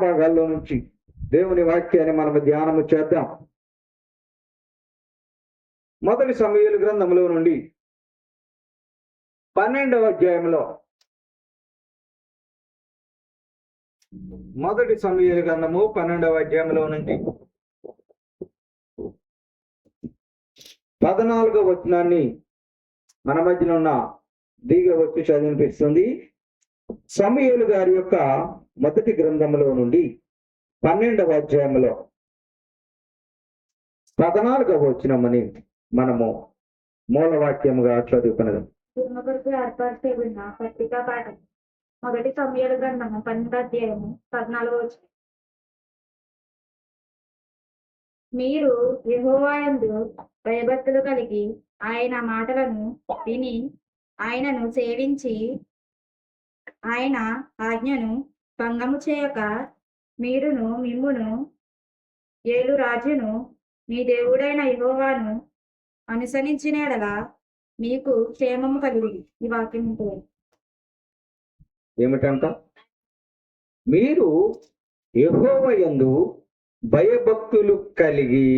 భాగాల్లో నుంచి దేవుని వాక్యాన్ని మనం ధ్యానము చేద్దాం. మొదటి సమూయేలు గ్రంథంలో నుండి 12వ అధ్యాయంలో, మొదటి సమూయేలు గ్రంథము 12వ అధ్యాయంలో నుండి 14వ వచనాన్ని మన మధ్యన ఉన్న దిగ వచ్చి చదివినిపిస్తుంది. సమూయేలు గారి యొక్క మొదటి గ్రంథంలో నుండి 12వ అధ్యాయంలో 14వ వచనమని మనము మూలవాక్యముగా చదువుకున్నది. పత్రికా పాఠం. మొదటి సమూయేలు గ్రంథము 12వ అధ్యాయము 14వ వచనం. మీరు యెహోవా యందు భయభక్తులు కలిగి ఆయన మాటలను విని ఆయనను సేవించి ఆయన ఆజ్ఞను భంగము చేయక మీరును మిమ్మును ఏలు రాజును మీ దేవుడైన యెహోవాను అనుసరించిన యెడల మీకు క్షేమము కలుగును. ఈ వాక్యం ఉంటుంది. ఏమిటంట? మీరు యెహోవా యందు భయభక్తులు కలిగి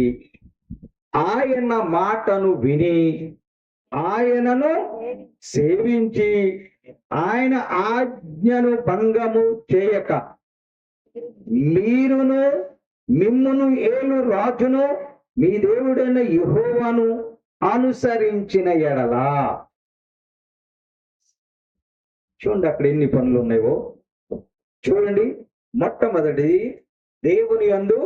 ఆయన మాటను విని ఆయనను సేవించి ఆయన ఆజ్ఞను భంగము చేయక మీరును మిమ్మును ఏలు రాజును మీ దేవుడైన యెహోవాను అనుసరించిన ఎడలా. చూడండి అక్కడ ఎన్ని పనులు ఉన్నాయో చూడండి. మొట్టమొదటి, దేవుని యందు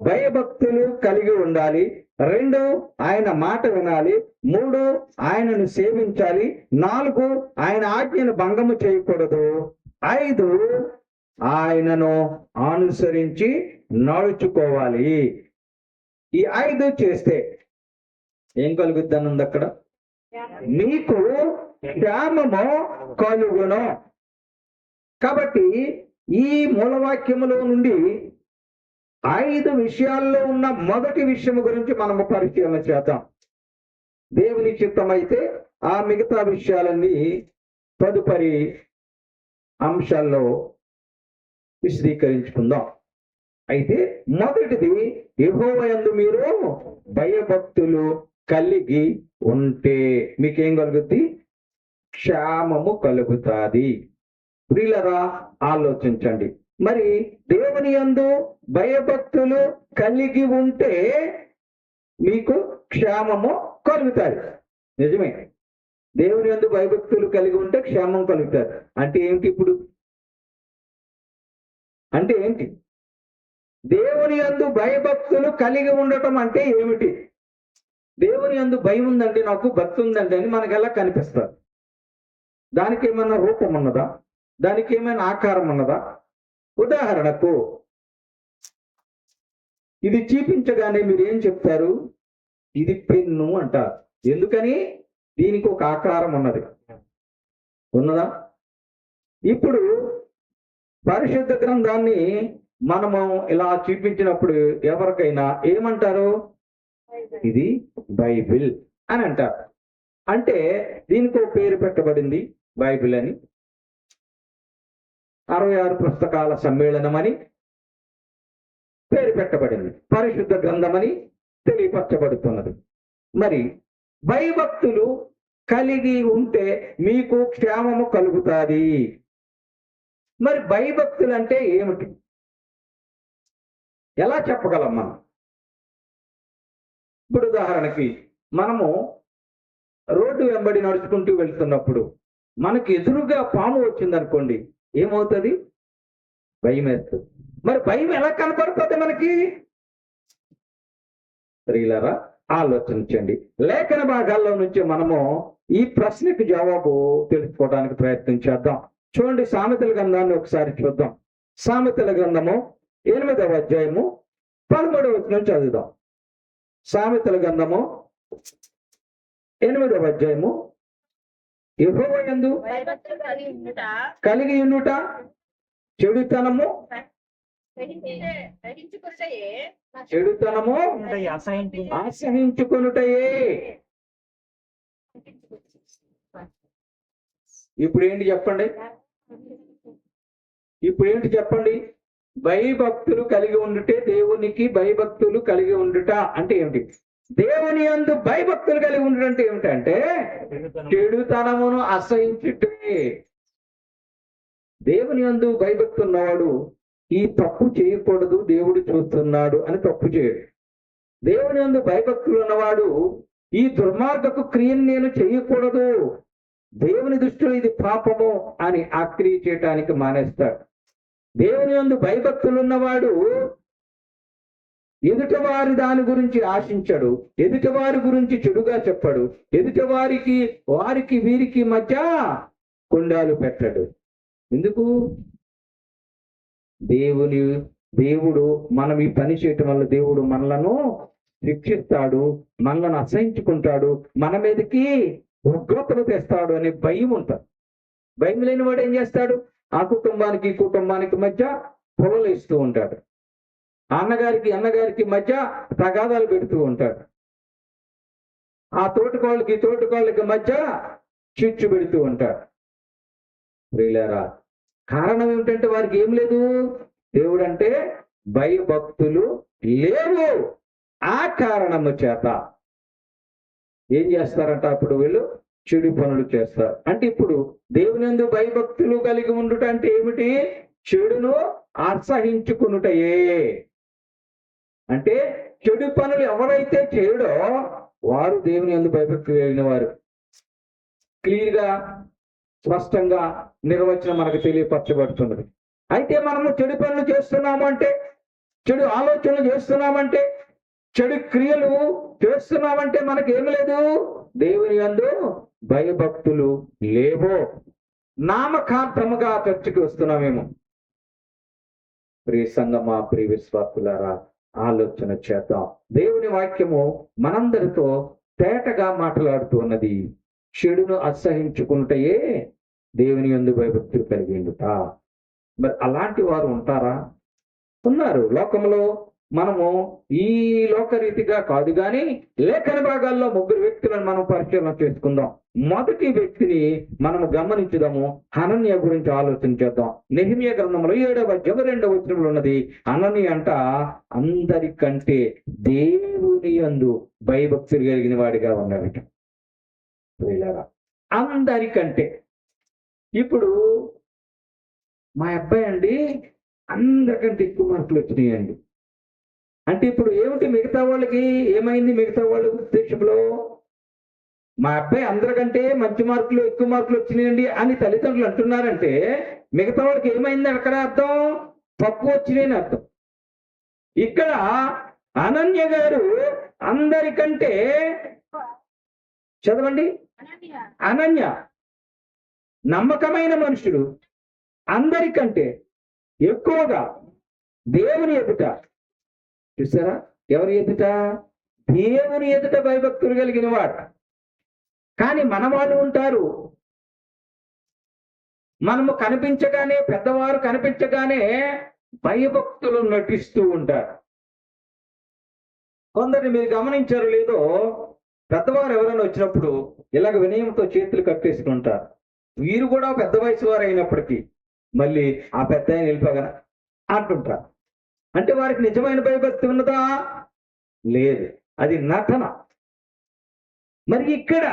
భయభక్తులు కలిగి ఉండాలి. 2, ఆయన మాట వినాలి. 3, ఆయనను సేవించాలి. 4, ఆయన ఆజ్ఞను భంగము చేయకూడదు. 5, ఆయనను అనుసరించి నడుచుకోవాలి. ఈ 5 చేస్తే ఏం కలుగుద్దని ఉంది అక్కడ? మీకు క్షేమము కలుగును. కాబట్టి ఈ మూలవాక్యములో నుండి 5 విషయాల్లో ఉన్న మొదటి విషయం గురించి మనము పరిశీలన చేద్దాం. దేవుని చిత్తమైతే ఆ మిగతా విషయాలన్నీ తదుపరి అంశాల్లో విశదీకరించుకుందాం. అయితే మొదటిది, యెహోవా యందు మీరు భయభక్తులు కలిగి ఉంటే మీకేం కలుగుద్ది? క్షేమము కలుగుతాది. ప్రియులరా, ఆలోచించండి. మరి దేవుని యందు భయభక్తులు కలిగి ఉంటే మీకు క్షేమము కలుగుతాది. నిజమే, దేవుని యందు భయభక్తులు కలిగి ఉంటే క్షేమం కలుగుతాది. అంటే ఏంటి? ఇప్పుడు అంటే ఏంటి? దేవుని యందు భయభక్తులు కలిగి ఉండటం అంటే ఏమిటి? దేవుని యందు భయం ఉందంటే, నాకు భక్తి ఉందంటే అని మనకు ఎలా కనిపిస్తుంది? దానికి ఏమైనా రూపం ఉన్నదా? దానికి ఏమైనా ఆకారం ఉన్నదా? ఉదాహరణకు ఇది చూపించగానే మీరు ఏం చెప్తారు? ఇది పెన్ను అంటారు. ఎందుకని? దీనికి ఒక ఆకారం ఉన్నది. ఉన్నదా? ఇప్పుడు పరిశుద్ధ గ్రంథాన్ని మనము ఇలా చూపించినప్పుడు ఎవరికైనా ఏమంటారు? ఇది బైబిల్ అని అంటారు. అంటే దీనికి ఒక పేరు పెట్టబడింది, బైబిల్ అని. 66 పుస్తకాల సమ్మేళనం అని పేరు పెట్టబడింది. పరిశుద్ధ గ్రంథమని తెలియపరచబడుతున్నది. మరి భయభక్తులు కలిగి ఉంటే మీకు క్షేమము కలుగుతాది. మరి భయభక్తులు అంటే ఏమిటి? ఎలా చెప్పగలం మనం? ఇప్పుడు ఉదాహరణకి మనము రోడ్డు వెంబడి నడుచుకుంటూ వెళ్తున్నప్పుడు మనకి ఎదురుగా పాము వచ్చిందనుకోండి, ఏమవుతుంది? భయం వేస్తుంది. మరి భయం ఎలా కనపడుతుంది మనకి? ప్రియులారా, ఆలోచించండి. లేఖన భాగాల్లో నుంచి మనము ఈ ప్రశ్నకు జవాబు తెలుసుకోవడానికి ప్రయత్నం చేద్దాం. చూడండి, సామెతల గ్రంథాన్ని ఒకసారి చూద్దాం. సామెతల గ్రంథము 8వ అధ్యాయము 13వ వచనం చదువుదాం. సామెతల గ్రంథము 8వ అధ్యాయము, యెహోవా యందు కలిగి ఉండుట చెడుతనము అసహించుకొనుటయే. ఇప్పుడు ఏంటి చెప్పండి? భయభక్తులు కలిగి ఉండుటే దేవునికి భయభక్తులు కలిగి ఉండుట అంటే ఏమిటి? దేవుని యందు భయభక్తులు కలిగి ఉండుట అంటే ఏమిటంటే చెడుతనమును అసహించుటే. దేవుని యందు భయభక్తి ఉన్నవాడు ఈ తప్పు చేయకూడదు, దేవుడు చూస్తున్నాడు అని తప్పు చేయడు. దేవుని యందు భయభక్తులు ఉన్నవాడు ఈ దుర్మార్గపు క్రియను నేను చేయకూడదు, దేవుని దృష్టిలో ఇది పాపము అని ఆ క్రియ చేయటానికి మానేస్తాడు. దేవుని యందు భయభక్తులు ఉన్నవాడు ఎదుటివారి దాని గురించి ఆశించడు, ఎదుటివారి గురించి చెడుగా చెప్పడు, వారికి వీరికి మధ్య కుండాలు పెట్టడు. ఎందుకు? దేవుడు మనం ఈ పని చేయటం వల్ల దేవుడు మనలను శిక్షిస్తాడు, మనలను అసహించుకుంటాడు, మన మీదకి ఉగ్రతలు తెస్తాడు అనే భయం ఉంటుంది. భయం లేని వాడు ఏం చేస్తాడు? ఆ కుటుంబానికి ఈ కుటుంబానికి మధ్య పొలలు ఇస్తూ ఉంటాడు, అన్నగారికి మధ్య తగాదాలు పెడుతూ ఉంటాడు, ఆ తోటికోళ్ళకి మధ్య చిచ్చు పెడుతూ ఉంటాడు. ప్రియులారా, కారణం ఏమిటంటే వారికి ఏం లేదు, దేవుడు అంటే భయభక్తులు లేవు. ఆ కారణము చేత ఏం చేస్తారంట? అప్పుడు వీళ్ళు చెడు పనులు చేస్తారు. అంటే ఇప్పుడు దేవుని యందు భయభక్తులు కలిగి ఉండుట అంటే ఏమిటి? చెడును అసహించుకునుటయే. అంటే చెడు పనులు ఎవరైతే చేయడో వారు దేవుని యందు భయభక్తులు కలిగిన వారు. క్లియర్ గా స్పష్టంగా నిర్వచనం మనకు తెలియపరచబడుతున్నది. అయితే మనము చెడు పనులు చేస్తున్నామంటే, చెడు ఆలోచనలు చేస్తున్నామంటే, చెడు క్రియలు చేస్తున్నామంటే మనకి ఏమి లేదు, దేవుని యందు భయభక్తులు లేవో. నామకార్థముగా చర్చకి వస్తున్నామేమో. ప్రియ సంగమా, ప్రియ విశ్వాసులారా, ఆలోచన చేద్దాం. దేవుని వాక్యము మనందరితో తేటగా మాట్లాడుతూ ఉన్నది. చెడును అసహించుకుంటయే దేవుని యందు భయభక్తులు కలిగి ఉండుట. మరి అలాంటి వారు ఉంటారా? ఉన్నారు లోకంలో. మనము ఈ లోకరీతిగా కాదు కానీ లేఖన భాగాల్లో 3 వ్యక్తులను మనం పరిశీలన చేసుకుందాం. మొదటి వ్యక్తిని మనము గమనించుదాము. హనన్య గురించి ఆలోచన చేద్దాం. నెహెమ్యా గ్రంథంలో 7వ అధ్యాయం 2వ వచనంలో ఉన్నది. హనన్య అంట అందరికంటే దేవుని యందు భయభక్తులు కలిగిన వాడిగా ఉన్నాడట. అందరికంటే. ఇప్పుడు మా అబ్బాయి అండి అందరికంటే ఎక్కువ మార్కులు వచ్చినాయండి అంటే ఇప్పుడు ఏమిటి? మిగతా వాళ్ళకి ఏమైంది? మిగతా వాళ్ళ ఉద్దేశంలో మా అబ్బాయి అందరికంటే మంచి మార్కులు ఎక్కువ మార్కులు వచ్చినాయండి అని తల్లిదండ్రులు అంటున్నారంటే మిగతా వాళ్ళకి ఏమైంది అక్కడ అర్థం? తక్కువ వచ్చినాయని అర్థం. ఇక్కడ అనన్య గారు అందరికంటే, చదవండి, అనన్య నమ్మకమైన మనుషుడు అందరికంటే ఎక్కువగా దేవుని ఎదుట, చూసారా? ఎవరి ఎదుట? దేవుని ఎదుట భయభక్తులు కలిగిన వాడు. కానీ మన వాళ్ళు ఉంటారు, మనము కనిపించగానే, పెద్దవారు కనిపించగానే భయభక్తులు నటిస్తూ ఉంటారు. కొందరిని మీరు గమనించారు లేదో, పెద్దవారు ఎవరైనా వచ్చినప్పుడు ఇలాగ వినయంతో చేతులు కట్టేసుకుంటారు. వీరు కూడా పెద్ద వయసు వారు అయినప్పటికీ మళ్ళీ ఆ పెద్ద ఆయన వెళ్ళిపోగలరా అంటుంటారు. అంటే వారికి నిజమైన భయభక్తి ఉన్నదా? లేదు, అది నటన. మరి ఇక్కడ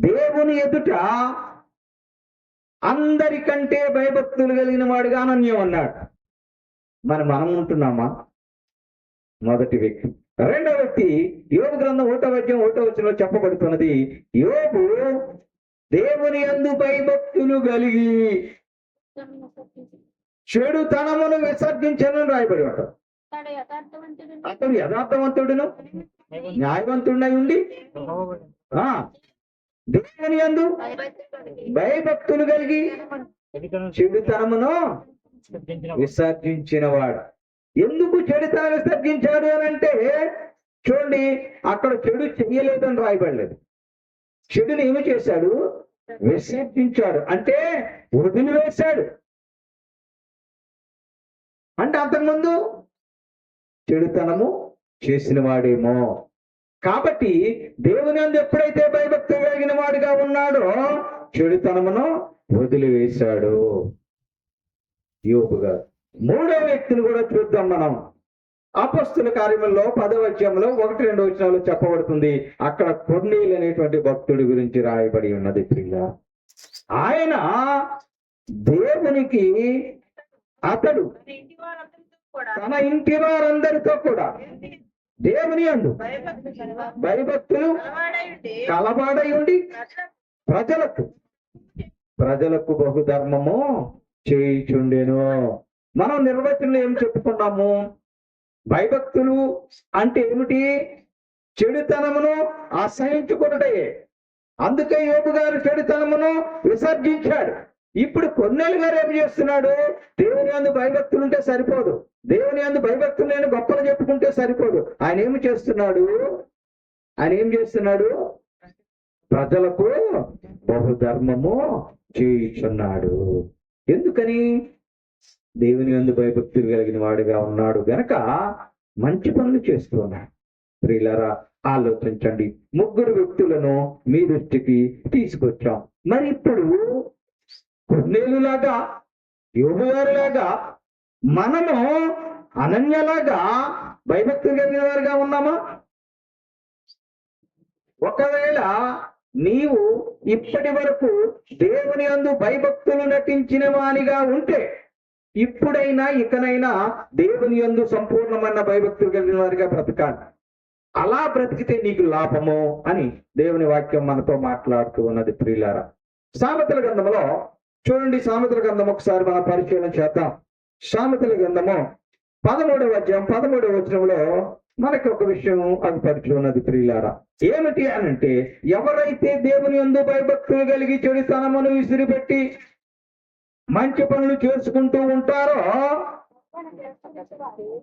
దేవుని ఎదుట అందరికంటే భయభక్తులు కలిగిన వాడుగా అనన్యం అన్నాడు. మరి మనం ఉంటున్నామా? మొదటి వ్యక్తి. రెండవ వ్యక్తి యోబు గ్రంథం 1వ అధ్యాయం 1వ వచనంలో చెప్పబడుతున్నది. యోబు దేవుని యందు భయభక్తులు కలిగి చెడుతనమును విసర్జించను రాయబడి ఉంటాడు. అతడు యథార్థవంతుడును న్యాయవంతుడై ఉండి దేవుని యందు భయభక్తులు కలిగి చెడుతనమును విసర్జించిన వాడు. ఎందుకు చెడుతనం విసర్జించాడు అని అంటే, చూడండి, అక్కడ చెడు చెయ్యలేదని రాయబడలేదు. చెడుని ఏమి చేశాడు? విసర్జించాడు, అంటే వదిలివేశాడు. అంటే అంతకుముందు చెడుతనము చేసిన వాడేమో. కాబట్టి దేవుని యందు ఎప్పుడైతే భయభక్తి కలిగిన వాడిగా ఉన్నాడో చెడుతనమును వదిలివేశాడు యోబు గారు. మూడో వ్యక్తిని కూడా చూద్దాం మనం. అపొస్తలుల కార్యములలో 10వ అధ్యాయంలో 1-2 వచనాలు చెప్పబడుతుంది. అక్కడ కొర్నేలు అనేటువంటి భక్తుడి గురించి రాయబడి ఉన్నది ప్రియులారా. ఆయన దేవునికి అతడు తన ఇంటి వారందరితో కూడా తన ఇంటి వారందరితో కూడా దేవుని యందు భయభక్తులు అలవాడై ఉండి కలబాడై ఉండి ప్రజలకు ప్రజలకు బహుధర్మము చేయుచుండెను. మనం నిర్వచనం ఏం చెప్పుకున్నాము? భయభక్తులు అంటే ఏమిటి? చెడుతనమును అసహించుకున్నటే. అందుకే యోబు గారు చెడుతనమును విసర్జించాడు. ఇప్పుడు కొన్నేళ్ళు గారు ఏం చేస్తున్నాడు? దేవుని యందు భయభక్తులు ఉంటే సరిపోదు, దేవుని యందు భయభక్తులు నేను గొప్పలు చెప్పుకుంటే సరిపోదు. ఆయన ఏమి చేస్తున్నాడు? ఆయన ఏం చేస్తున్నాడు? ప్రజలకు బహుధర్మము చేయుచున్నాడు. ఎందుకని? దేవుని యందు భయభక్తులు కలిగిన వాడిగా ఉన్నాడు గనక మంచి పనులు చేస్తూ ఉన్నాడు. ప్రియులారా, ఆలోచించండి. ముగ్గురు వ్యక్తులను మీ దృష్టికి తీసుకొచ్చాం. మరి ఇప్పుడు కొన్నేలులాగా, యోబుగారులాగా మనము అనన్యలాగా భయభక్తులు కలిగిన వారుగా ఉన్నామా? ఒకవేళ నీవు ఇప్పటి వరకు దేవుని యందు భయభక్తులు నటించిన వానిగా ఉంటే ఇప్పుడైనా ఇకనైనా దేవుని యందు సంపూర్ణమైన భయభక్తులు కలిగిన వారిగా బ్రతకాలి. అలా బ్రతికితే నీకు లాభము అని దేవుని వాక్యం మనతో మాట్లాడుతూ ఉన్నది ప్రియులారా. సామెతల గ్రంథంలో చూడండి, సామెతల గ్రంథం ఒకసారి మనం పరిశీలన చేద్దాం. సామెతల గ్రంథము 13వ అధ్యాయం 13వ వచనంలో మనకి ఒక విషయం అగుపరిచి ఉన్నది ప్రియులారా. ఏమిటి అనంటే, ఎవరైతే దేవుని యందు భయభక్తులు కలిగి చెడుతనమును విసిరిపెట్టి మంచి పనులు చేసుకుంటూ ఉంటారో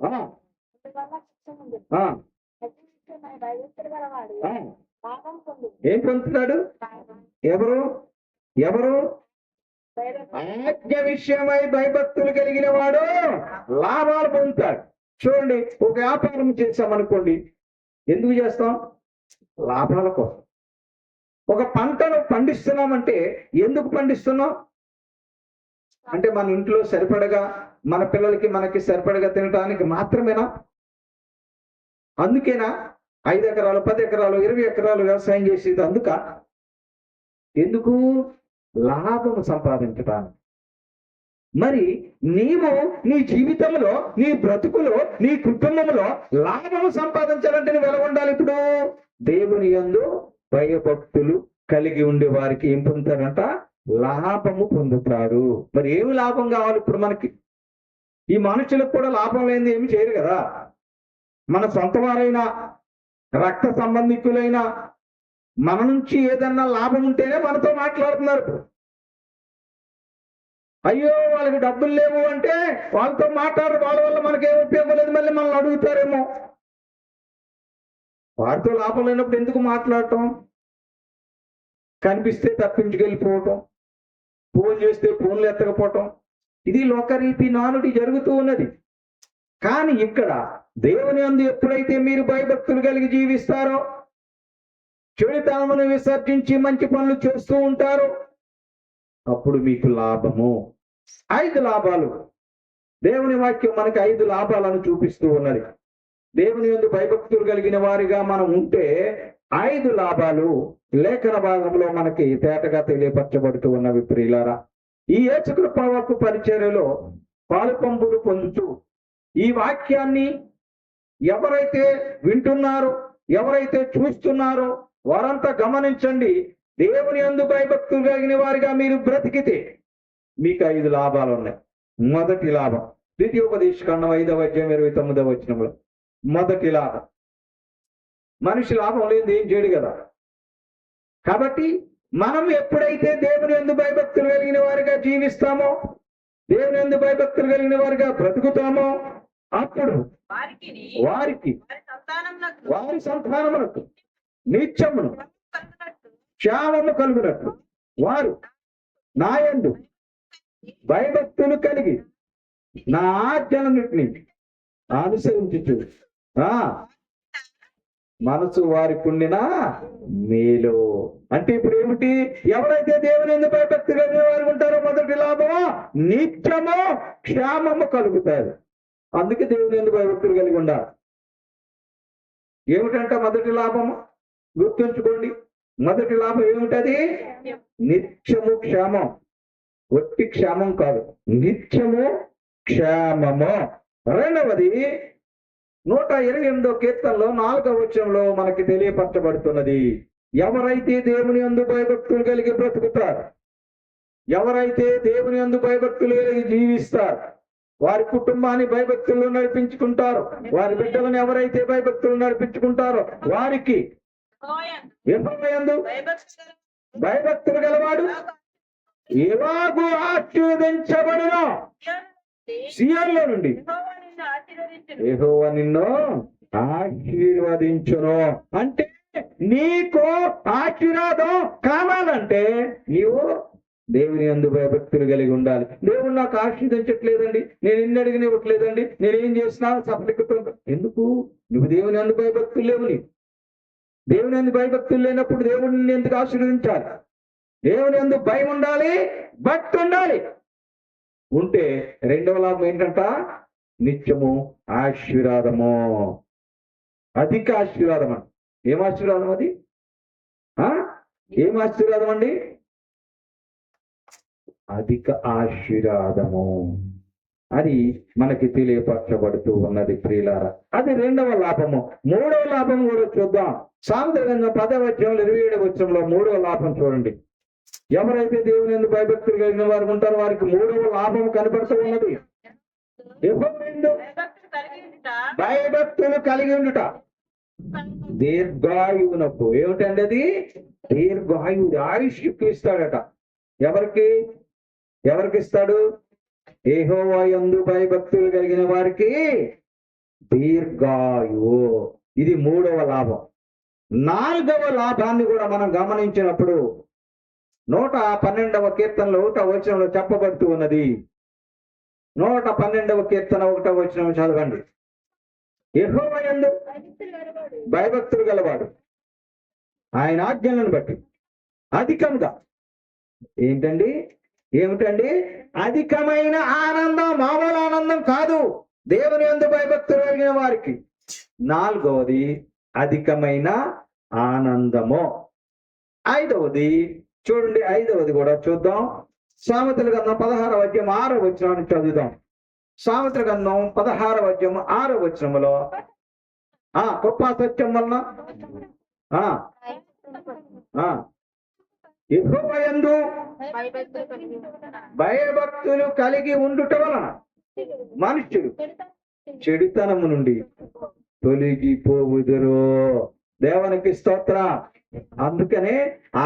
ఆ, ఆ, ఆ, ఏం పొందుతున్నాడు? ఎవరు ఎవరు ఆజ్ఞ విషయమై భయభక్తులు కలిగిన వాడు లాభాలు పొందుతాడు. చూడండి, ఒక వ్యాపారం చేస్తామనుకోండి, ఎందుకు చేస్తాం? లాభాల కోసం. ఒక పంటను పండిస్తున్నామంటే ఎందుకు పండిస్తున్నాం? అంటే మన ఇంట్లో సరిపడగా, మన పిల్లలకి మనకి సరిపడగా తినడానికి మాత్రమేనా? అందుకేనా 5 ఎకరాలు 10 ఎకరాలు 20 ఎకరాలు వ్యవసాయం చేసేది? అందుక? ఎందుకు? లాభము సంపాదించడానికి. మరి నీవు నీ జీవితంలో, నీ బ్రతుకులో, నీ కుటుంబంలో లాభము సంపాదించాలంటే నువ్వు ఎలా ఉండాలి? ఇప్పుడు దేవుని యందు భయభక్తులు కలిగి ఉండే వారికి ఏం పొందుతారంట? లాభము పొందుతారు. మరి ఏమి లాభం కావాలి ఇప్పుడు మనకి? ఈ మనుషులకు కూడా లాభం లేనిది ఏమి చేయరు కదా. మన సొంత వారైనా, రక్త సంబంధికులైనా మన నుంచి ఏదన్నా లాభం ఉంటేనే మనతో మాట్లాడుతున్నారు. అయ్యో వాళ్ళకి డబ్బులు లేవు అంటే వాళ్ళతో మాట్లాడరు, వాళ్ళ వల్ల మనకేం ఉపయోగం లేదు, మళ్ళీ మనల్ని అడుగుతారేమో. వారితో లాభం లేనప్పుడు ఎందుకు మాట్లాడటం? కనిపిస్తే తప్పించుకెళ్ళిపోవటం, ఫోన్ చేస్తే ఫోన్లు ఎత్తకపోవటం, ఇది లోకరీతి నానుడి జరుగుతూ ఉన్నది. కానీ ఇక్కడ దేవుని యందు ఎప్పుడైతే మీరు భయభక్తులు కలిగి జీవిస్తారో, చెడుతనమును విసర్జించి మంచి పనులు చేస్తూ ఉంటారు, అప్పుడు మీకు లాభము. 5 లాభాలు దేవుని వాక్యం మనకి 5 లాభాలను చూపిస్తూ ఉన్నది. దేవుని యందు భయభక్తులు కలిగిన వారిగా మనం ఉంటే 5 లాభాలు లేఖన భాగంలో మనకి తేటగా తెలియపరచబడుతూ ఉన్నవి ప్రియులారా. ఈ యేసుకృపకు పరిచర్యలో పాలుపంపులు పొందుతూ ఈ వాక్యాన్ని ఎవరైతే వింటున్నారో, ఎవరైతే చూస్తున్నారో వారంతా గమనించండి. దేవుని యందు భయభక్తులు కలిగిన వారిగా మీరు బ్రతికితే మీకు 5 లాభాలు ఉన్నాయి. మొదటి లాభం, ద్వితీయోపదేశకాండం 5వ అధ్యాయం 29వ వచనంలో మొదటి లాభం. మనిషి లాభం లేనిది ఏం చేయడు కదా. కాబట్టి మనం ఎప్పుడైతే దేవుని యందు భయభక్తులు కలిగిన వారిగా జీవిస్తామో, దేవుని యందు భయభక్తులు కలిగిన వారిగా బ్రతుకుతామో, అప్పుడు వారికి వారి సంతానమునకు నిత్యమును క్షేమము కలుగునట్లు వారు నా యందు భయభక్తులు కలిగి నా ఆజ్ఞలన్నిటిని అనుసరించుచు మనసు వారికి ఉండిన మేలు. అంటే ఇప్పుడు ఏమిటి? ఎవరైతే దేవుని యందు భయభక్తి కలిగిన వారు ఉంటారో మొదటి లాభము నిత్యము క్షేమము కలుగుతారు. అందుకే దేవుని యందు భయభక్తులు కలిగి ఉండాలి. ఏమిటంట మొదటి లాభము? గుర్తుంచుకోండి, మొదటి లాభం ఏమిటది? నిత్యము క్షేమం. ఒట్టి క్షేమం కాదు, నిత్యము క్షేమము. రెండవది 128వ కీర్తనలో 4వ వచనంలో మనకి తెలియపరచబడుతున్నది, ఎవరైతే దేవుని యందు భయభక్తులు కలిగి బ్రతుకుతారు, ఎవరైతే దేవుని యందు భయభక్తులు కలిగి జీవిస్తారు, వారి కుటుంబాన్ని భయభక్తుల్లో నడిపించుకుంటారు, వారి బిడ్డలను ఎవరైతే భయభక్తులు నడిపించుకుంటారో వారికి యెహోవా యందు భయభక్తులు గలవాడు ఎలాగూ ఆశీర్వదించబడును. సియోనులో నుండి యెహోవా నిన్ను ఆశీర్వదించును. అంటే నీకు ఆశీర్వాదం కావాలంటే నీవు దేవుని యందు భయభక్తులు కలిగి ఉండాలి. దేవుడు నాకు ఆశీర్వదించట్లేదండి, నేను ఎన్ని అడిగిన ఇవ్వట్లేదండి, నేనేం చేసినా సఫలీకృతం. ఎందుకు? నువ్వు దేవుని యందు భయభక్తులు లేవు. నీ దేవుని యందు భయభక్తులు లేనప్పుడు దేవుడిని ఎందుకు ఆశీర్వదించాలి? దేవుని యందు భయం ఉండాలి, భక్తి ఉండాలి. ఉంటే రెండవ లాభం ఏంటంట? నిత్యము ఆశీర్వాదము, అధిక ఆశీర్వాదం అండి. ఏం ఆశీర్వాదం అది? ఏం ఆశీర్వాదం అండి? అధిక ఆశీర్వాదము. అది మనకి తెలియపరచబడుతూ ఉన్నది ప్రియులారా. అది రెండవ లాభము. మూడవ లాభం కూడా చూద్దాం. సామెతల గ్రంథం 10వ అధ్యాయం 27వ వచనంలో మూడవ లాభం చూడండి. ఎవరైతే దేవుని యందు భయభక్తులు కలిగిన వారు ఉంటారో వారికి మూడవ లాభం కనపడుతూ ఉన్నది. యెహోవా యందు భయభక్తులు కలిగి ఉండుట దీర్ఘాయువునకు. ఏమిటండి అది? దీర్ఘాయువు, ఆయుష్ ఇస్తాడట. ఎవరికి ఇస్తాడు? యెహోవా యందు భయభక్తులు కలిగిన వారికి దీర్ఘాయువు. ఇది మూడవ లాభం. నాలుగవ లాభాన్ని కూడా మనం గమనించినప్పుడు 112వ కీర్తనలో 1వ వచనంలో చెప్పబడుతూ ఉన్నది. 112వ కీర్తన 1వ వచనం చదవండి. యెహోవా యందు భయభక్తులు గలవాడు ఆయన ఆజ్ఞలను బట్టి అధికంగా ఏమిటండి? అధికమైన ఆనందం. మామూలు ఆనందం కాదు, దేవుని యందు భయభక్తులు కలిగిన వారికి. నాలుగవది అధికమైన ఆనందము. ఐదవది చూడండి, ఐదవది కూడా చూద్దాం. సామెతల గ్రంథం 16వ అధ్యాయం 6వ వచనాన్ని చదువుదాం. సామెతల గ్రంథం 16వ అధ్యాయం 6వ వచనములో కృపా సత్యం వలన యెహోవా యందు భయభక్తులు కలిగి ఉండుట వలన మనుష్యులు చెడుతనము నుండి తొలగిపోవుదురు. దేవునికి స్తోత్రం. అందుకనే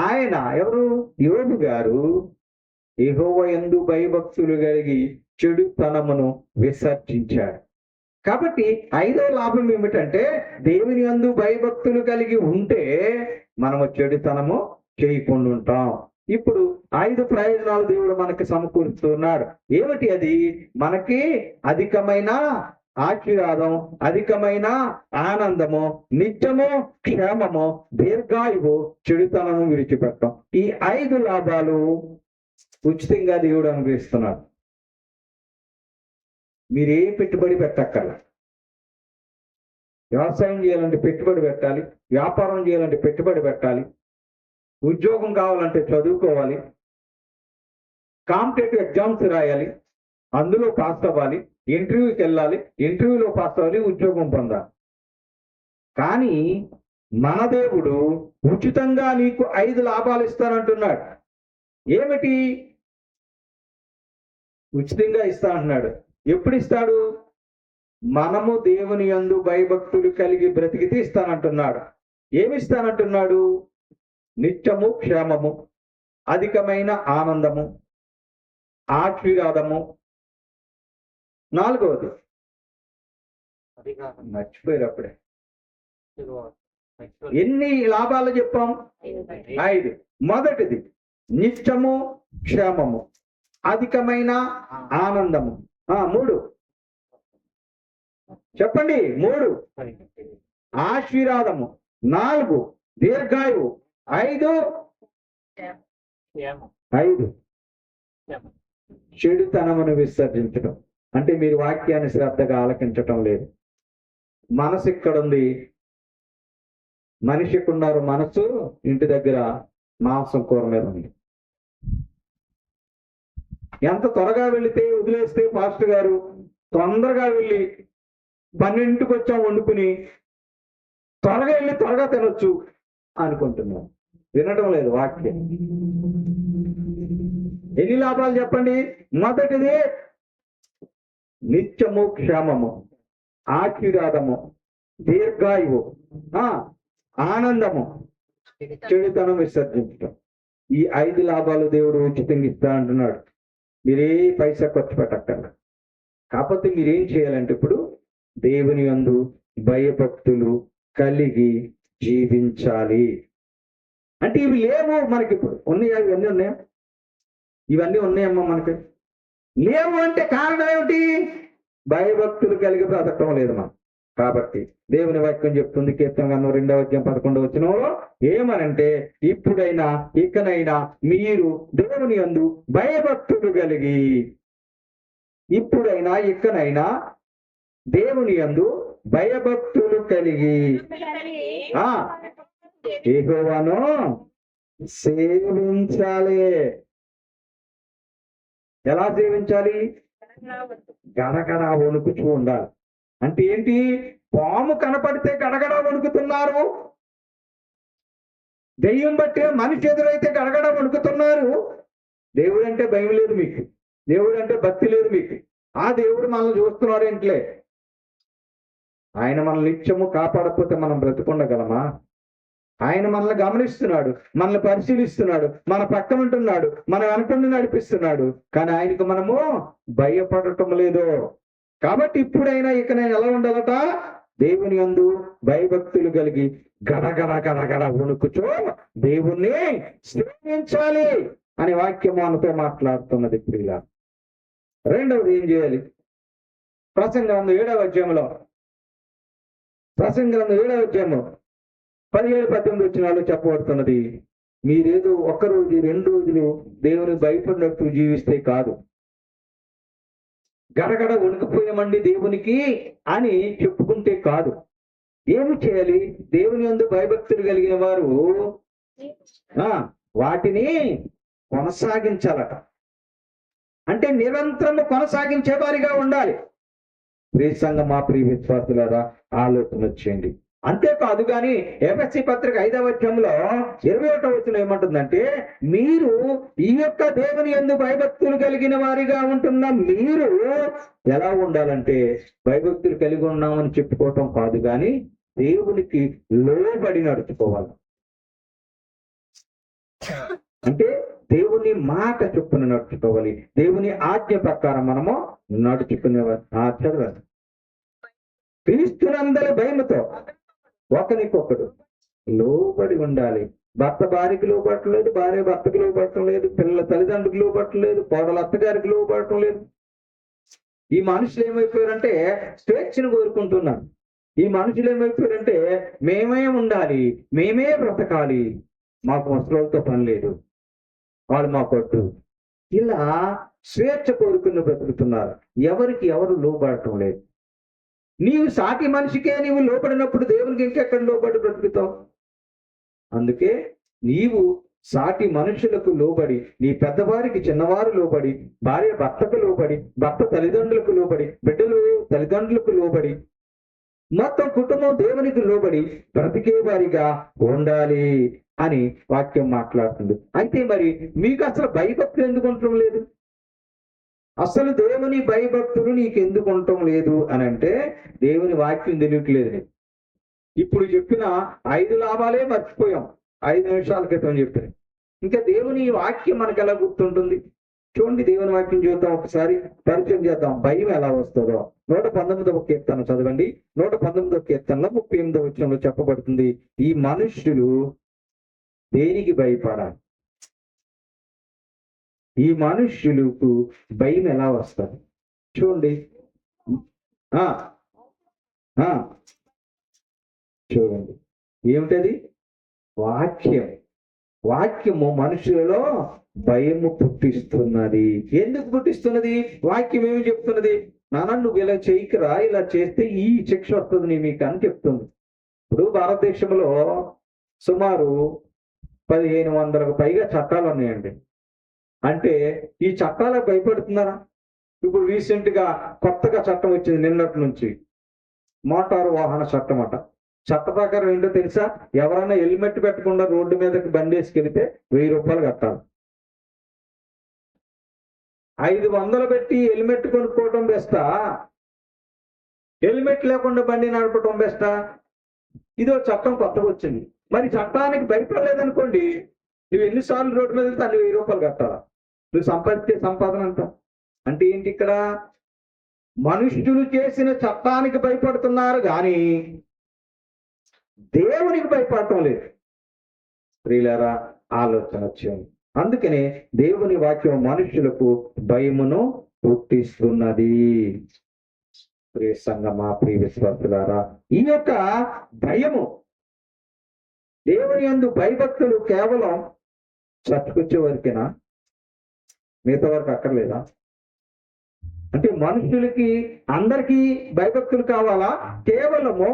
ఆయన ఎవరు? యోబు గారు యెహోవా యందు భయభక్తులు కలిగి చెడుతనమును విసర్జించాడు. కాబట్టి ఐదవ లాభం ఏమిటంటే దేవుని యందు భయభక్తులు కలిగి ఉంటే మనము చెడుతనము చేయకుండా ఉంటాం. ఇప్పుడు 5 ప్రయోజనాలు దేవుడు మనకి సమకూరుస్తున్నాడు. ఏమిటి అది? మనకి అధికమైన ఆశీర్వాదం, అధికమైన ఆనందము, నిత్యము క్షేమము, దీర్ఘాయువు, చెడుతనము విడిచిపెట్టం. ఈ 5 లాభాలు ఉచితంగా దేవుడు అనుగ్రహిస్తున్నాడు. మీరే పెట్టుబడి పెట్టక్కర్లా. వ్యవసాయం చేయాలంటే పెట్టుబడి పెట్టాలి, వ్యాపారం చేయాలంటే పెట్టుబడి పెట్టాలి, ఉద్యోగం కావాలంటే చదువుకోవాలి, కాంపిటేటివ్ ఎగ్జామ్స్ రాయాలి, అందులో పాస్ అవ్వాలి, ఇంటర్వ్యూకి వెళ్ళాలి, ఇంటర్వ్యూలో పాస్ అవ్వాలి, ఉద్యోగం పొందాలి. కానీ మన దేవుడు ఉచితంగా నీకు 5 లాభాలు ఇస్తానంటున్నాడు. ఏమిటి? ఉచితంగా ఇస్తానంటున్నాడు. ఎప్పుడు ఇస్తాడు? మనము దేవుని యందు భయభక్తులు కలిగి బ్రతికితే ఇస్తానంటున్నాడు. ఏమిస్తానంటున్నాడు? నిత్యము క్షేమము, అధికమైన ఆనందము, ఆశీర్వాదము. 4వది మర్చిపోయారు అప్పుడే. ఎన్ని లాభాలు చెప్పాం? 5. మొదటిది నిత్యము క్షేమము, అధికమైన ఆనందము. 3 చెప్పండి. 3 ఆశీర్వాదము, 4 దీర్ఘాయువు, 5 5 చెడుతనమును విసర్జించడం. అంటే మీరు వాక్యాన్ని శ్రద్ధగా ఆలకించటం లేదు. మనసు ఇక్కడుంది, మనిషికి ఉన్నారు మనసు ఇంటి దగ్గర మాంసం కూర మీద ఉంది. ఎంత త్వరగా వెళితే వదిలేస్తే పాస్టర్ గారు తొందరగా వెళ్ళి 12కి వచ్చాం వండుకుని త్వరగా వెళ్ళి త్వరగా తినొచ్చు అనుకుంటున్నాం. వినటం లేదు వాక్యం. ఎన్ని లాభాలు చెప్పండి? మొదటిది నిత్యము క్షేమము, ఆశీర్వాదము, దీర్ఘాయువు, ఆనందము, చెడుతనం విసర్జించటం. ఈ 5 లాభాలు దేవుడు ఉచితంగా ఇస్తా అంటున్నాడు. మీరే పైసా ఖర్చు పెట్టక్కర్లా. కాకపోతే మీరేం చేయాలంటే ఇప్పుడు దేవుని యందు భయభక్తులు కలిగి జీవించాలి. అంటే ఇవి లేవు మనకి. ఇప్పుడు ఉన్నాయా? ఇవన్నీ ఉన్నాయా? ఇవన్నీ ఉన్నాయమ్మా మనకి. లేవు అంటే కారణం ఏమిటి? భయభక్తులు కలిగి బ్రతకటం లేదు మనం. కాబట్టి దేవుని వాక్యం చెప్తుంది, కీర్తన గ్రంథం 2వ అధ్యాయం 11వ వచనంలో ఏమనంటే, ఇప్పుడైనా ఇకనైనా మీరు దేవుని యందు భయభక్తులు కలిగి, ఇప్పుడైనా ఇకనైనా దేవుని యందు భయభక్తులు కలిగి యెహోవాను సేవించాలి. ఎలా సేవించాలి? గడగడ వణుకుతూ ఉండాలి. అంటే ఏంటి? పాము కనపడితే గడగడ వణుకుతున్నారు, దెయ్యం బట్టే మనిషి ఎదురైతే గడగడ వణుకుతున్నారు. దేవుడు అంటే భయం లేదు మీకు, దేవుడు అంటే భక్తి లేదు మీకు. ఆ దేవుడు మనల్ని చూస్తున్నాడు ఇంట్లే. ఆయన మనల్ని నిత్యము కాపాడకపోతే మనం బ్రతుకుండగలమా? ఆయన మనల్ని గమనిస్తున్నాడు, మనల్ని పరిశీలిస్తున్నాడు, మన పక్కన ఉంటున్నాడు, మన వెనకుండి నడిపిస్తున్నాడు. కానీ ఆయనకు మనము భయపడటం లేదు. కాబట్టి ఇప్పుడైనా ఇక నేను ఎలా ఉండాలట? దేవుని యందు భయభక్తులు కలిగి గడగడ గడగడ వణుకుచో దేవుణ్ణి సేవించాలి అని వాక్యం మనతో మాట్లాడుతున్నది. ప్రియుల, రెండవది ఏం చేయాలి? ప్రసంగ గ్రంథం 7వ అధ్యాయంలో 17-18 వచనాలు చెప్పబడుతున్నది. మీరేదో 1 రోజు 2 రోజులు దేవుని భయపడినట్టు జీవిస్తే కాదు, గడగడ వణికిపోయామండి దేవునికి అని చెప్పుకుంటే కాదు. ఏమి చేయాలి? దేవుని యందు భయభక్తులు కలిగిన వారు వాటిని కొనసాగించాలట. అంటే నిరంతరము కొనసాగించే వారిగా ఉండాలి. ప్రియ సంఘం, మా ప్రియ విశ్వాసులారా, ఆలోచన వచ్చేయండి. అంతేకాదు కానీ ఎఫెసీ పత్రిక 5వ అధ్యాయంలో 21వ వచనం ఏమంటుందంటే, మీరు ఈ యొక్క దేవుని యందు భయభక్తులు కలిగిన వారిగా ఉంటున్న మీరు ఎలా ఉండాలంటే, భయభక్తులు కలిగి ఉన్నామని చెప్పుకోవటం కాదు కానీ దేవునికి లోబడి నడుచుకోవాలి. అంటే దేవుని మాట చొప్పున నడుచుకోవాలి, దేవుని ఆజ్ఞ ప్రకారం మనము నడుచుకునేవారు. చదవండి. క్రీస్తునందరి భయముతో ఒకరికొకడు లోబడి ఉండాలి. భర్త భార్యకి లోబడటం లేదు, భార్య భర్తకి లోబడటం లేదు, పిల్లల తల్లిదండ్రులకు లోబడటం లేదు, కోడల అత్తగారికి లోబడటం లేదు. ఈ మనుషులు ఏమైపోయారంటే స్వేచ్ఛను కోరుకుంటున్నారు. ఈ మనుషులు ఏమైపోయారంటే మేమే ఉండాలి, మేమే బ్రతకాలి, మాకు ముసలితో పని లేదు, వాళ్ళు మా కొట్టు. ఇలా స్వేచ్ఛ కోరుకుని బ్రతుకుతున్నారు. ఎవరికి ఎవరు లోబడటం లేదు. నీవు సాటి మనిషికే నీవు లోబడినప్పుడు దేవునికి ఇంకెక్కడ లోబడి బ్రతుకుతావు? అందుకే నీవు సాటి మనుషులకు లోబడి, నీ పెద్దవారికి చిన్నవారు లోబడి, భార్య భర్తకు లోబడి, భర్త తల్లిదండ్రులకు లోబడి, బిడ్డలు తల్లిదండ్రులకు లోబడి, మొత్తం కుటుంబం దేవునికి లోబడి బ్రతికే వారిగా ఉండాలి అని వాక్యం మాట్లాడుతుంది. అయితే మరి మీకు అసలు భయభక్తులు ఎందుకు ఉండటం లేదు? అసలు దేవుని భయభక్తులు నీకు ఎందుకు ఉండటం లేదు అని అంటే దేవుని వాక్యం తెలియట్లేదు. ఇప్పుడు చెప్పిన 5 లాభాలే మర్చిపోయాం 5 నిమిషాల క్రితం చెప్పిన. ఇంకా దేవుని వాక్యం మనకు ఎలా గుర్తుంటుంది? చూడండి, దేవుని వాక్యం చూద్దాం, ఒకసారి పరిచయం చేద్దాం. భయం ఎలా వస్తుందో 119వ కీర్తన చదవండి. 119వ కీర్తనలో 38వ వచనంలో చెప్పబడుతుంది, ఈ మనుష్యులు దేనికి భయపడాలి? ఈ మనుష్యులకు భయం ఎలా వస్తుంది? చూడండి, చూడండి, ఏమిటది? వాక్యం. వాక్యము మనుషులలో భయము పుట్టిస్తున్నది. ఎందుకు పుట్టిస్తున్నది? వాక్యం ఏమి చెప్తున్నది? నాన్న నువ్వు ఇలా చేయకురా, ఇలా చేస్తే ఈ శిక్ష వస్తుంది మీకు అని చెప్తుంది. ఇప్పుడు భారతదేశంలో సుమారు 1500కు పైగా చట్టాలు ఉన్నాయండి. అంటే ఈ చట్టాలకు భయపడుతున్నారా? ఇప్పుడు రీసెంట్ గా కొత్తగా చట్టం వచ్చింది నిన్నటి నుంచి, మోటారు వాహన చట్టం అట. చట్ట ప్రకారం ఏంటో తెలుసా? ఎవరైనా హెల్మెట్ పెట్టకుండా రోడ్డు మీదకి బండి వేసుకెళ్తే 1000 రూపాయలు కట్టాలి. 500 పెట్టి హెల్మెట్ కొనుక్కోవడం బెస్టా, హెల్మెట్ లేకుండా బండి నడపడం బెస్టా? ఇదో చట్టం కొత్తగా వచ్చింది. మరి చట్టానికి భయపడలేదనుకోండి, నువ్వు ఎన్నిసార్లు రోడ్డు మీద వెళ్తే అన్ని 1000 రూపాయలు కట్టాలా. నువ్వు సంపాదించే సంపాదన అంతా. అంటే ఏంటి? ఇక్కడ మనుష్యులు చేసిన చట్టానికి భయపడుతున్నారు కానీ దేవునికి భయపడటం లేదు. ప్రియులారా, ఆలోచన వచ్చింది. అందుకనే దేవుని వాక్యం మనుష్యులకు భయమును పుట్టిస్తున్నది. ప్రియ సంగమా, ప్రియ విశ్వాసులారా, ఈ యొక్క భయము, దేవుని యందు భయభక్తులు కేవలం చట్టుకొచ్చే వరకేనా? మిగతా వరకు అక్కర్లేదా? అంటే మనుషులకి అందరికీ భయభక్తులు కావాలా? కేవలము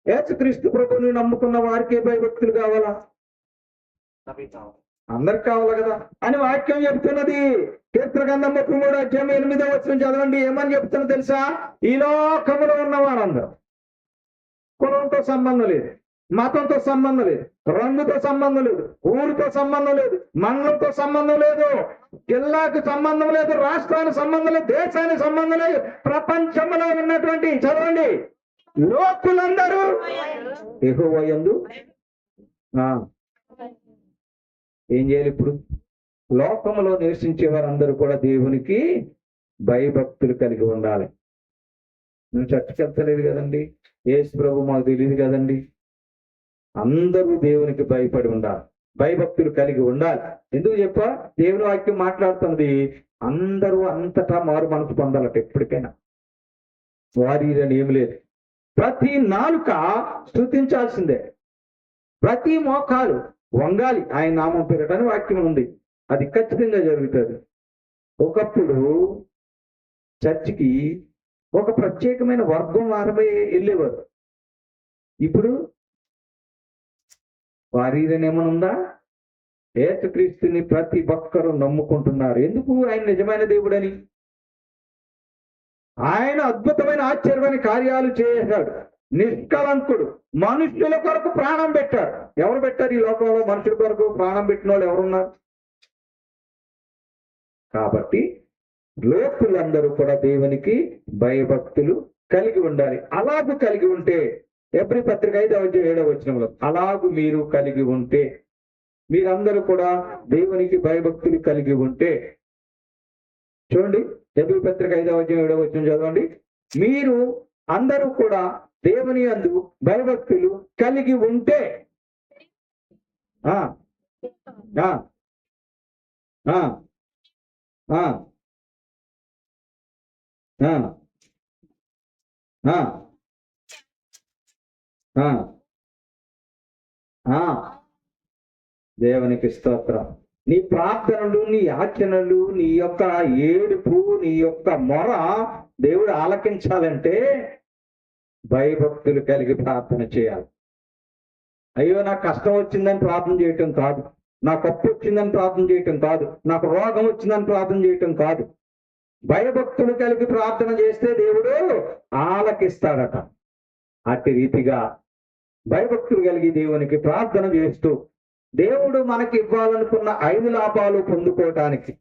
యేసుక్రీస్తు ప్రభువుని నమ్ముకున్న వారికే భయభక్తులు కావాలా? అందరికి కావాలి కదా అని వాక్యం చెప్తున్నది. కీర్తన గ్రంథం 33:8 చదవండి. ఏమని చెప్తున్నా తెలుసా? ఈ లోకములో ఉన్న వారందరూ, కులంతో సంబంధం లేదు, మతంతో సంబంధం లేదు, రంగుతో సంబంధం లేదు, ఊరితో సంబంధం లేదు, మండలంతో సంబంధం లేదు, జిల్లాకు సంబంధం లేదు, రాష్ట్రానికి సంబంధం లేదు, దేశానికి సంబంధం లేదు, ప్రపంచంలో ఉన్నటువంటి చదవండి లోకులందరూ యెహోవా యందు ఏం చేయాలి? ఇప్పుడు లోకములో నివసించే వారందరూ కూడా దేవునికి భయభక్తులు కలిగి ఉండాలి. నువ్వు చర్చకి వెళ్తలేదు కదండి, యేసు ప్రభు మాకు తెలియదు కదండి. అందరూ దేవునికి భయపడి ఉండాలి, భయభక్తులు కలిగి ఉండాలి. ఎందుకు చెప్ప? దేవుని వాక్యం మాట్లాడుతున్నది అందరూ అంతటా మారు మనసు పొందాలట. ఎప్పటికైనా వారిని ఏమి లేదు. ప్రతి నాలుక స్తుతించాల్సిందే, ప్రతి మోకాలు వంగాలి ఆయన నామం పేరటని వాక్యం ఉంది. అది ఖచ్చితంగా జరుగుతుంది. ఒకప్పుడు చర్చికి ఒక ప్రత్యేకమైన వర్గం వారమై వెళ్ళేవారు. ఇప్పుడు వారిని ఏమనుందా? యేసుక్రీస్తుని ప్రతి ఒక్కరూ నమ్ముకుంటున్నారు. ఎందుకు? ఆయన నిజమైన దేవుడని, ఆయన అద్భుతమైన ఆశ్చర్యమైన కార్యాలు చేశాడు, నిష్కలంకుడు, మనుష్యుల కొరకు ప్రాణం పెట్టాడు. ఎవరు పెట్టారు ఈ లోకంలో? మనుషుల కొరకు ప్రాణం పెట్టిన వాళ్ళు ఎవరున్నారు? కాబట్టి లోకులందరూ కూడా దేవునికి భయభక్తులు కలిగి ఉండాలి. అలాగూ కలిగి ఉంటే, ఎబ్రీ పత్రిక 5:7 అలాగూ మీరు కలిగి ఉంటే, మీరందరూ కూడా దేవునికి భయభక్తులు కలిగి ఉంటే, చూడండి ఎబ్రీ పత్రిక 5:7 చదవండి. మీరు అందరూ కూడా దేవుని యందు భయభక్తులు కలిగి ఉంటే, ఆ ఆ ఆ ఆ దేవునికి స్తోత్రం. నీ ప్రార్థనలు, నీ యాచనలు, నీ యొక్క ఏడుపు, నీ యొక్క మొర దేవుడు ఆలకించాలంటే భయభక్తులు కలిగి ప్రార్థన చేయాలి. అయ్యో నాకు కష్టం వచ్చిందని ప్రార్థన చేయటం కాదు, నాకు అప్పు వచ్చిందని ప్రార్థన చేయటం కాదు, నాకు రోగం వచ్చిందని ప్రార్థన చేయటం కాదు. భయభక్తులు కలిగి ప్రార్థన చేస్తే దేవుడు ఆలకిస్తాడట. అట్టి రీతిగా భయభక్తులు కలిగి దేవునికి ప్రార్థన చేస్తూ దేవుడు మనకి ఇవ్వాలనుకున్న 5 లాభాలు పొందుకోవటానికి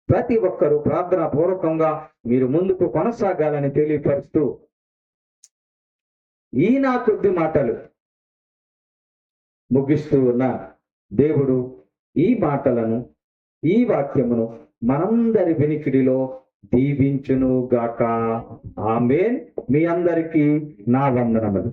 ప్రతి ఒక్కరూ ప్రార్థన పూర్వకంగా మీరు ముందుకు కొనసాగాలని తెలియపరుస్తూ ఈ నా కొద్ది మాటలు ముగిస్తూ ఉన్న దేవుడు ఈ మాటలను, ఈ వాక్యమును మనందరి వినికిడిలో దీవించును గాక. ఆమేన్. మీ అందరికీ నా వందనములు.